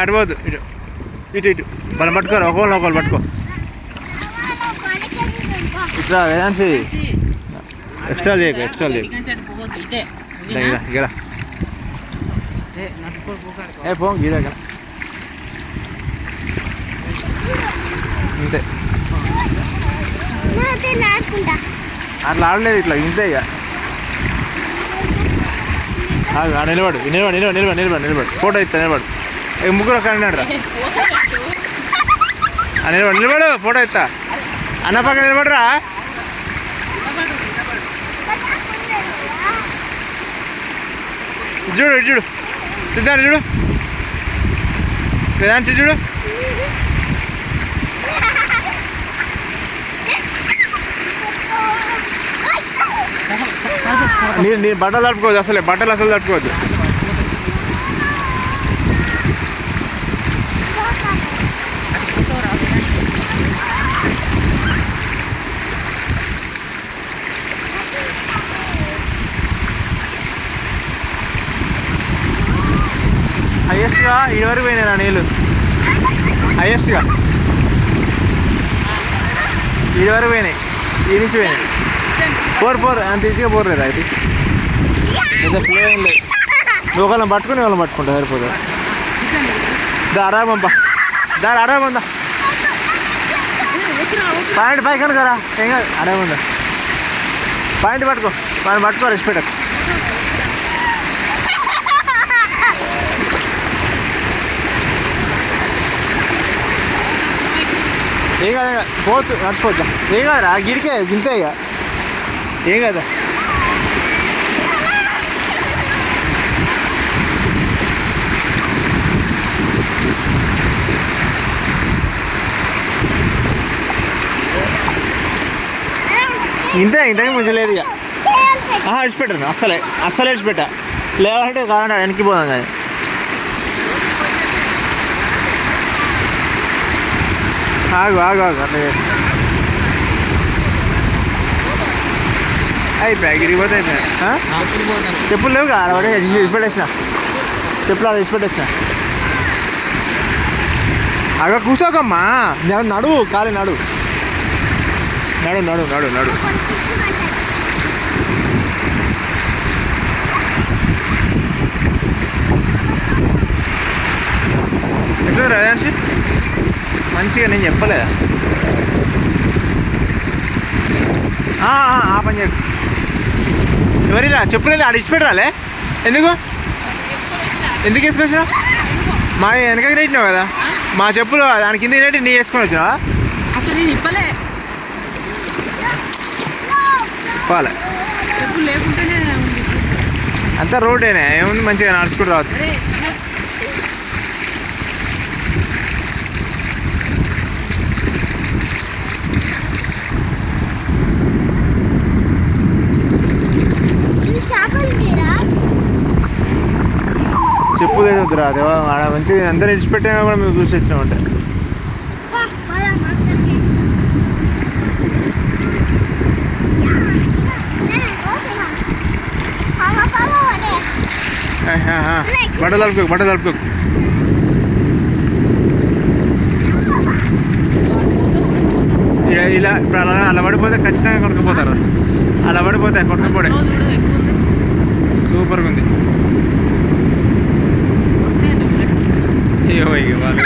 అడవద్దు, ఇటు ఇటు ఇటు మనం పట్టుకోరు, ఒకళ్ళు పట్టుకో. ఇట్లా వేదాన్సి ఎక్స్ట్రా చేయకు, ఎక్స్ట్రా చేయకు. గిరా పో గిరా ఇంతే. అట్లా ఆడలేదు, ఇట్లా ఇంతే. ఇక నిలబడు నిలబడు నిలబడు నిలబడు నిలబడు నిలబడు ఫోటో ఇస్తా నిలబడు. ముగ్గురు ఒక రా, నిలబడు నిలబడు ఫోటో ఇస్తా. అన్న పక్కన నిలబడరా. చూడు ఇటు చూడు, సిద్ధాన్ని చూడు, వేదాంశి చూడు. నీ బట్టలు తడుపుకోవద్దు, అసలు బట్టలు అసలు తడుపుకోవద్దు. హైయెస్ట్గా ఈ వరకు పోయినాయి నీళ్ళు, హైయెస్ట్గా ఈ వరకు పోయినాయి, ఈ నుంచి పోయినాయి. పోరు అంత ఈజీగా పోరలేదు. అయితే పెద్ద ఫ్లో ఏం లేదు. నువ్వు ఒకళ్ళని పట్టుకుని వాళ్ళని పట్టుకుంటా సరిపోతుంది. ఆరామంపా, ఆరామందా పాయింట్ పై కనుక రా, ఏం కాదు. ఆరామందా పాయింట్ పట్టుకో, మనం పట్టుకో, రెస్పెక్ట్. ఏం కాదు, పోవచ్చు, నడిచిపోద్దాం. ఏం కాదురా, గిడికే గింతే. ఇక ఏం కదా. ఇంతకు మంచిగా లేదు. ఇక విడిచిపెట్టాను, అస్సలే విడిచిపెట్టా. లేవాలంటే కావాలంటే వెనక్కి పోదాం. కానీ ఆగు అట్లా అయిపోయా, గిరిగిపోతే అయిపోయా. చెప్పులు లేవు కదా, అలా విడిచిపెట్టేసిన చెప్పులు, అలా విడిచిపెట్టేసిన. అగా కూర్చోకమ్మా, నడువు కాలి నడు. ఎట్లా రాజాన్షి మంచిగా, నేను చెప్పలేదా ఆ పని చెప్పు. ఎవరిరా చెప్పులేదు, ఆడ ఇచ్చిపెట్టాలే. ఎందుకు వేసుకొచ్చినావు? మా వెనకకి నెట్టినావు కదా, మా చెప్పులు దాని కింద నెట్టి నీ వేసుకొని వచ్చినావా? అసలు నేను ఇవ్వలే, పోలే అంతా రోడ్డేనే, ఏముంది మంచిగా నడుచుకుంటూ రావచ్చు. చెప్పు లేదు వద్దురా, ఆడ మంచిగా అందరూ ఇడిచిపెట్టినా కూడా మేము చూసి వచ్చినామంటే. బట్టలు తలుపుకోకు. ఇలా ఇప్పుడు అలా పడిపోతే ఖచ్చితంగా కొట్టుకుపోతారు. అలా పడిపోతాయి, కొట్టుకుపోడే. సూపర్గా ఉంది. ఇక వాళ్ళు